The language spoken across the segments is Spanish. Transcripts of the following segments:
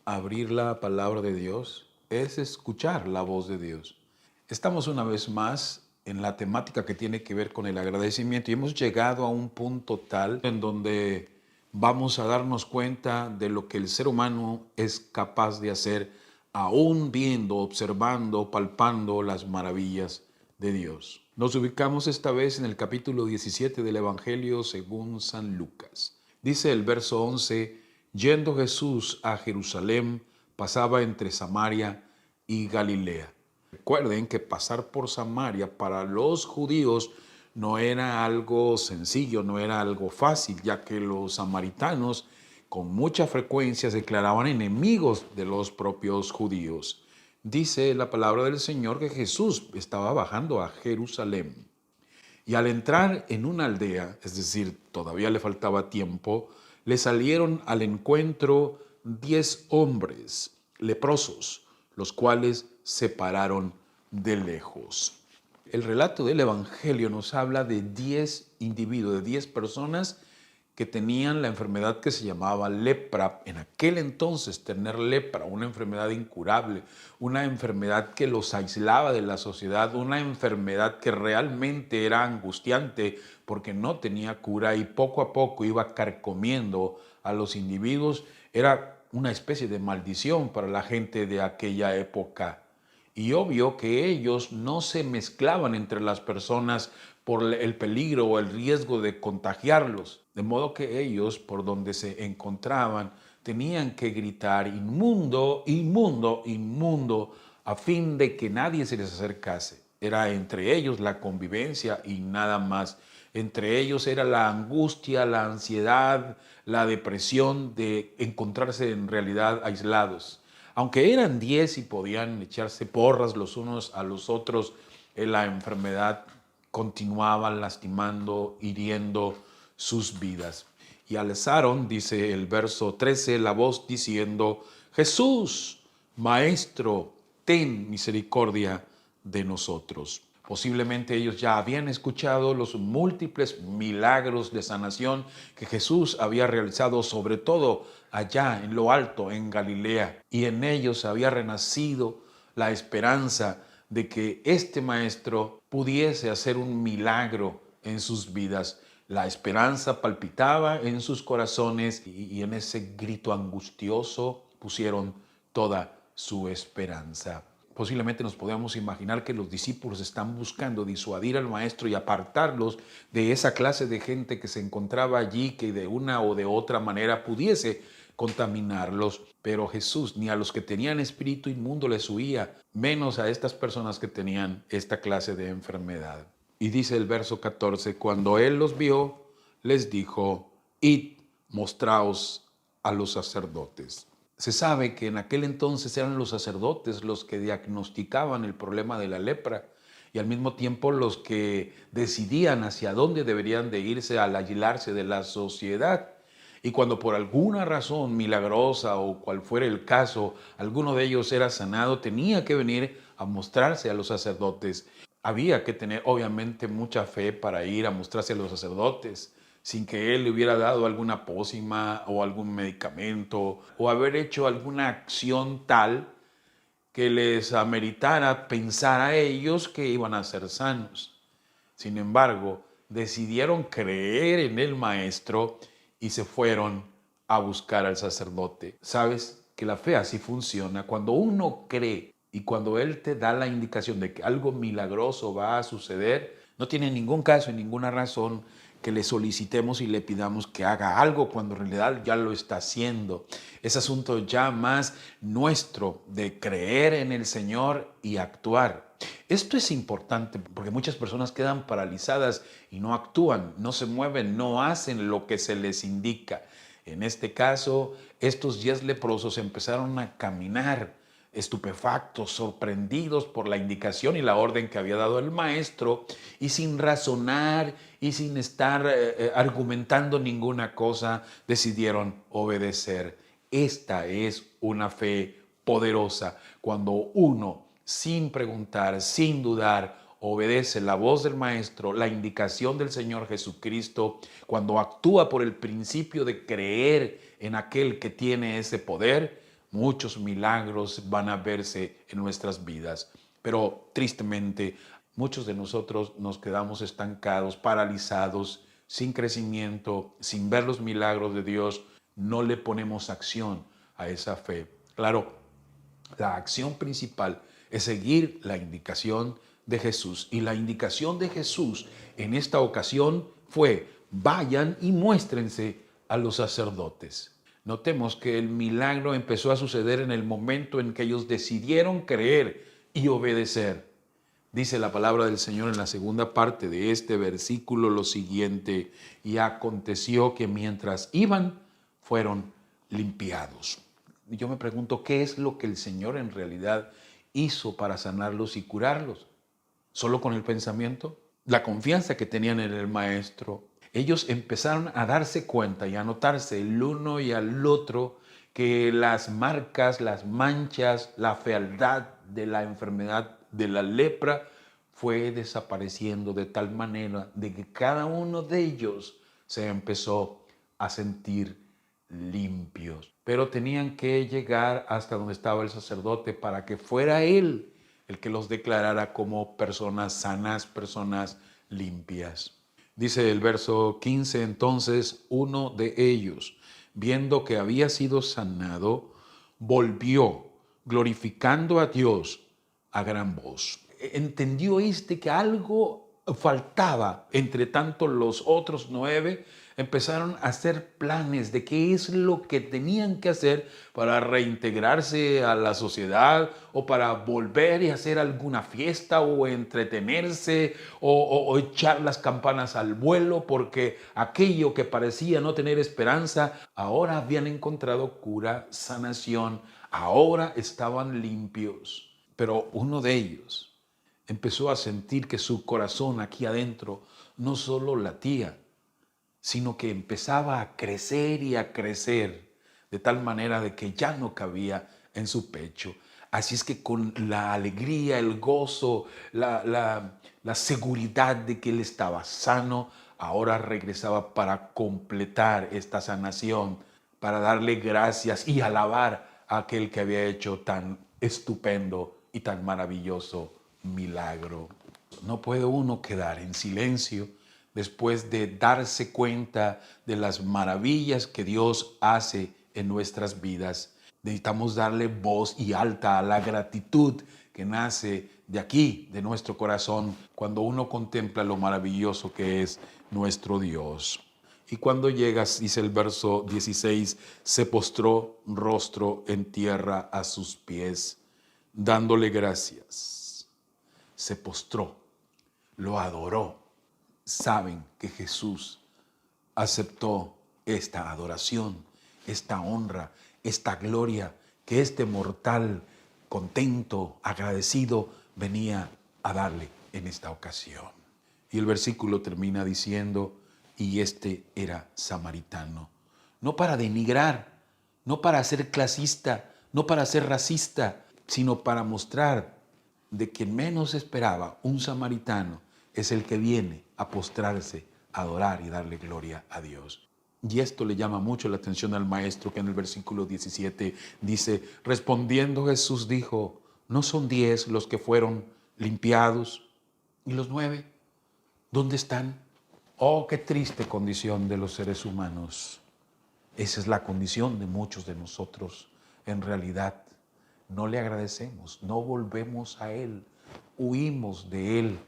Abrir la palabra de Dios es escuchar la voz de Dios. Estamos una vez más en la temática que tiene que ver con el agradecimiento y hemos llegado a un punto tal en donde vamos a darnos cuenta de lo que el ser humano es capaz de hacer aún viendo, observando, palpando las maravillas de Dios. Nos ubicamos esta vez en el capítulo 17 del Evangelio según San Lucas. Dice el verso 11: yendo Jesús a Jerusalén, pasaba entre Samaria y Galilea. Recuerden que pasar por Samaria para los judíos no era algo sencillo, no era algo fácil, ya que los samaritanos con mucha frecuencia se declaraban enemigos de los propios judíos. Dice la palabra del Señor que Jesús estaba bajando a Jerusalén. Y al entrar en una aldea, es decir, todavía le faltaba tiempo, le salieron al encuentro 10 hombres leprosos, los cuales se pararon de lejos. El relato del Evangelio nos habla de 10 individuos, de 10 personas que tenían la enfermedad que se llamaba lepra. En aquel entonces tener lepra, una enfermedad incurable, una enfermedad que los aislaba de la sociedad, una enfermedad que realmente era angustiante porque no tenía cura y poco a poco iba carcomiendo a los individuos, era una especie de maldición para la gente de aquella época. Y obvio que ellos no se mezclaban entre las personas por el peligro o el riesgo de contagiarlos. De modo que ellos, por donde se encontraban, tenían que gritar inmundo, inmundo, inmundo, a fin de que nadie se les acercase. Era entre ellos la convivencia y nada más. Entre ellos era la angustia, la ansiedad, la depresión de encontrarse en realidad aislados. Aunque eran 10 y podían echarse porras los unos a los otros, la enfermedad continuaba lastimando, hiriendo sus vidas. Y alzaron, dice el verso 13, la voz diciendo: Jesús, Maestro, ten misericordia de nosotros. Posiblemente ellos ya habían escuchado los múltiples milagros de sanación que Jesús había realizado, sobre todo allá en lo alto, en Galilea, y en ellos había renacido la esperanza de que este maestro pudiese hacer un milagro en sus vidas. La esperanza palpitaba en sus corazones y en ese grito angustioso pusieron toda su esperanza. Posiblemente nos podemos imaginar que los discípulos están buscando disuadir al maestro y apartarlos de esa clase de gente que se encontraba allí, que de una o de otra manera pudiese contaminarlos. Pero Jesús ni a los que tenían espíritu inmundo les huía, menos a estas personas que tenían esta clase de enfermedad. Y dice el verso 14, cuando él los vio, les dijo: id, mostraos a los sacerdotes. Se sabe que en aquel entonces eran los sacerdotes los que diagnosticaban el problema de la lepra y al mismo tiempo los que decidían hacia dónde deberían de irse al aislarse de la sociedad. Y cuando por alguna razón milagrosa o cual fuera el caso, alguno de ellos era sanado, tenía que venir a mostrarse a los sacerdotes. Había que tener obviamente mucha fe para ir a mostrarse a los sacerdotes, sin que él le hubiera dado alguna pócima o algún medicamento o haber hecho alguna acción tal que les ameritara pensar a ellos que iban a ser sanos. Sin embargo, decidieron creer en el maestro y se fueron a buscar al sacerdote. ¿Sabes que la fe así funciona? Cuando uno cree y cuando él te da la indicación de que algo milagroso va a suceder, no tiene ningún caso y ninguna razón que le solicitemos y le pidamos que haga algo cuando en realidad ya lo está haciendo. Es asunto ya más nuestro de creer en el Señor y actuar. Esto es importante porque muchas personas quedan paralizadas y no actúan, no se mueven, no hacen lo que se les indica. En este caso, estos 10 leprosos empezaron a caminar estupefactos, sorprendidos por la indicación y la orden que había dado el maestro, y sin razonar y sin estar argumentando ninguna cosa, decidieron obedecer. Esta es una fe poderosa, cuando uno, sin preguntar, sin dudar, obedece la voz del Maestro, la indicación del Señor Jesucristo, cuando actúa por el principio de creer en aquel que tiene ese poder, muchos milagros van a verse en nuestras vidas. Pero tristemente, muchos de nosotros nos quedamos estancados, paralizados, sin crecimiento, sin ver los milagros de Dios. No le ponemos acción a esa fe. Claro, la acción principal es seguir la indicación de Jesús. Y la indicación de Jesús en esta ocasión fue: vayan y muéstrense a los sacerdotes. Notemos que el milagro empezó a suceder en el momento en que ellos decidieron creer y obedecer. Dice la palabra del Señor en la segunda parte de este versículo lo siguiente: y aconteció que mientras iban, fueron limpiados. Y yo me pregunto, ¿qué es lo que el Señor en realidad hizo para sanarlos y curarlos? ¿Solo con el pensamiento? La confianza que tenían en el Maestro. Ellos empezaron a darse cuenta y a notarse el uno y al otro que las marcas, las manchas, la fealdad de la enfermedad de la lepra fue desapareciendo de tal manera de que cada uno de ellos se empezó a sentir limpios. Pero tenían que llegar hasta donde estaba el sacerdote para que fuera él el que los declarara como personas sanas, personas limpias. Dice el verso 15, entonces uno de ellos, viendo que había sido sanado, volvió, glorificando a Dios a gran voz. Entendió que algo faltaba. Entre tanto, los otros 9 empezaron a hacer planes de qué es lo que tenían que hacer para reintegrarse a la sociedad o para volver y hacer alguna fiesta o entretenerse o echar las campanas al vuelo, porque aquello que parecía no tener esperanza, ahora habían encontrado cura, sanación, ahora estaban limpios. Pero uno de ellos empezó a sentir que su corazón aquí adentro no solo latía, sino que empezaba a crecer y a crecer, de tal manera de que ya no cabía en su pecho. Así es que con la alegría, el gozo, la seguridad de que él estaba sano, ahora regresaba para completar esta sanación, para darle gracias y alabar a aquel que había hecho tan estupendo y tan maravilloso milagro. No puede uno quedar en silencio después de darse cuenta de las maravillas que Dios hace en nuestras vidas. Necesitamos darle voz y alta a la gratitud que nace de aquí, de nuestro corazón, cuando uno contempla lo maravilloso que es nuestro Dios. Y cuando llegas, dice el verso 16, se postró rostro en tierra a sus pies, dándole gracias. Se postró, lo adoró. Saben que Jesús aceptó esta adoración, esta honra, esta gloria que este mortal contento, agradecido, venía a darle en esta ocasión. Y el versículo termina diciendo: y este era samaritano. No para denigrar, no para ser clasista, no para ser racista, sino para mostrar de quien menos esperaba, un samaritano es el que viene a postrarse, a adorar y darle gloria a Dios. Y esto le llama mucho la atención al maestro, que en el versículo 17 dice: respondiendo Jesús dijo, ¿no son 10 los que fueron limpiados? ¿Y los 9? ¿Dónde están? Oh, qué triste condición de los seres humanos. Esa es la condición de muchos de nosotros. En realidad, no le agradecemos, no volvemos a Él, huimos de Él.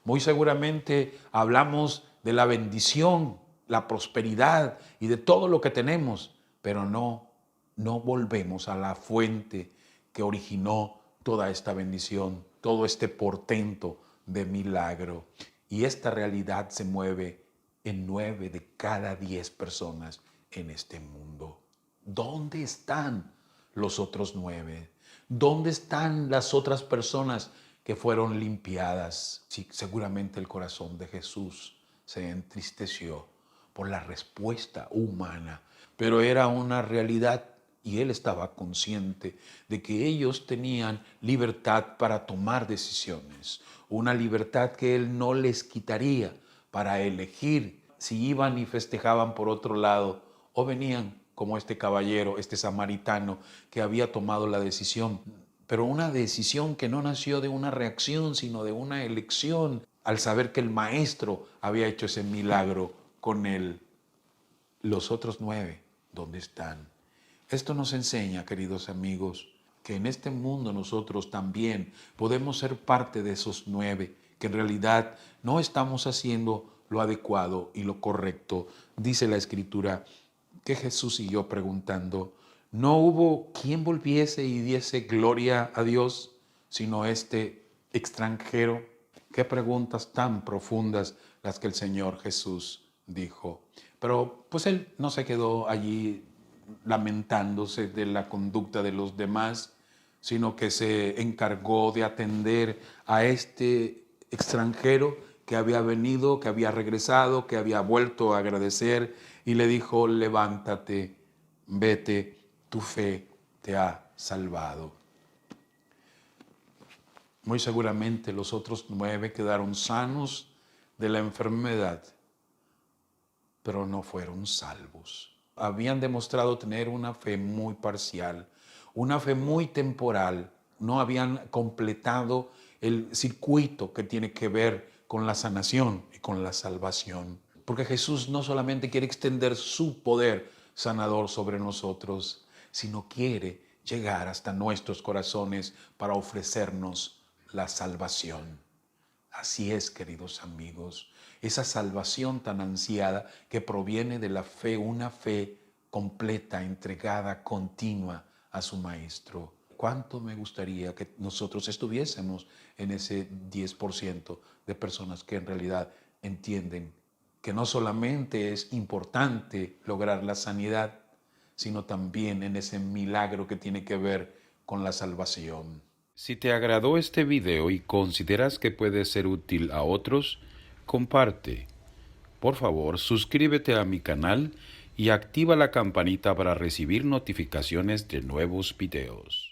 Muy seguramente hablamos de la bendición, la prosperidad y de todo lo que tenemos, pero no volvemos a la fuente que originó toda esta bendición, todo este portento de milagro. Y esta realidad se mueve en 9 de cada 10 personas en este mundo. ¿Dónde están los otros 9? ¿Dónde están las otras personas que fueron limpiadas? Sí, seguramente el corazón de Jesús se entristeció por la respuesta humana, pero era una realidad y él estaba consciente de que ellos tenían libertad para tomar decisiones, una libertad que él no les quitaría, para elegir si iban y festejaban por otro lado o venían como este caballero, este samaritano, que había tomado la decisión, pero una decisión que no nació de una reacción, sino de una elección, al saber que el maestro había hecho ese milagro con él. Los otros 9, ¿dónde están? Esto nos enseña, queridos amigos, que en este mundo nosotros también podemos ser parte de esos 9, que en realidad no estamos haciendo lo adecuado y lo correcto. Dice la Escritura que Jesús siguió preguntando, no hubo quien volviese y diese gloria a Dios, sino este extranjero. Qué preguntas tan profundas las que el Señor Jesús dijo. Pero pues él no se quedó allí lamentándose de la conducta de los demás, sino que se encargó de atender a este extranjero que había venido, que había regresado, que había vuelto a agradecer y le dijo, levántate, vete, tu fe te ha salvado. Muy seguramente los otros 9 quedaron sanos de la enfermedad, pero no fueron salvos. Habían demostrado tener una fe muy parcial, una fe muy temporal. No habían completado el circuito que tiene que ver con la sanación y con la salvación. Porque Jesús no solamente quiere extender su poder sanador sobre nosotros, sino quiere llegar hasta nuestros corazones para ofrecernos la salvación. Así es, queridos amigos, esa salvación tan ansiada que proviene de la fe, una fe completa, entregada, continua a su Maestro. ¿Cuánto me gustaría que nosotros estuviésemos en ese 10% de personas que en realidad entienden que no solamente es importante lograr la sanidad, sino también en ese milagro que tiene que ver con la salvación? Si te agradó este video y consideras que puede ser útil a otros, comparte. Por favor, suscríbete a mi canal y activa la campanita para recibir notificaciones de nuevos videos.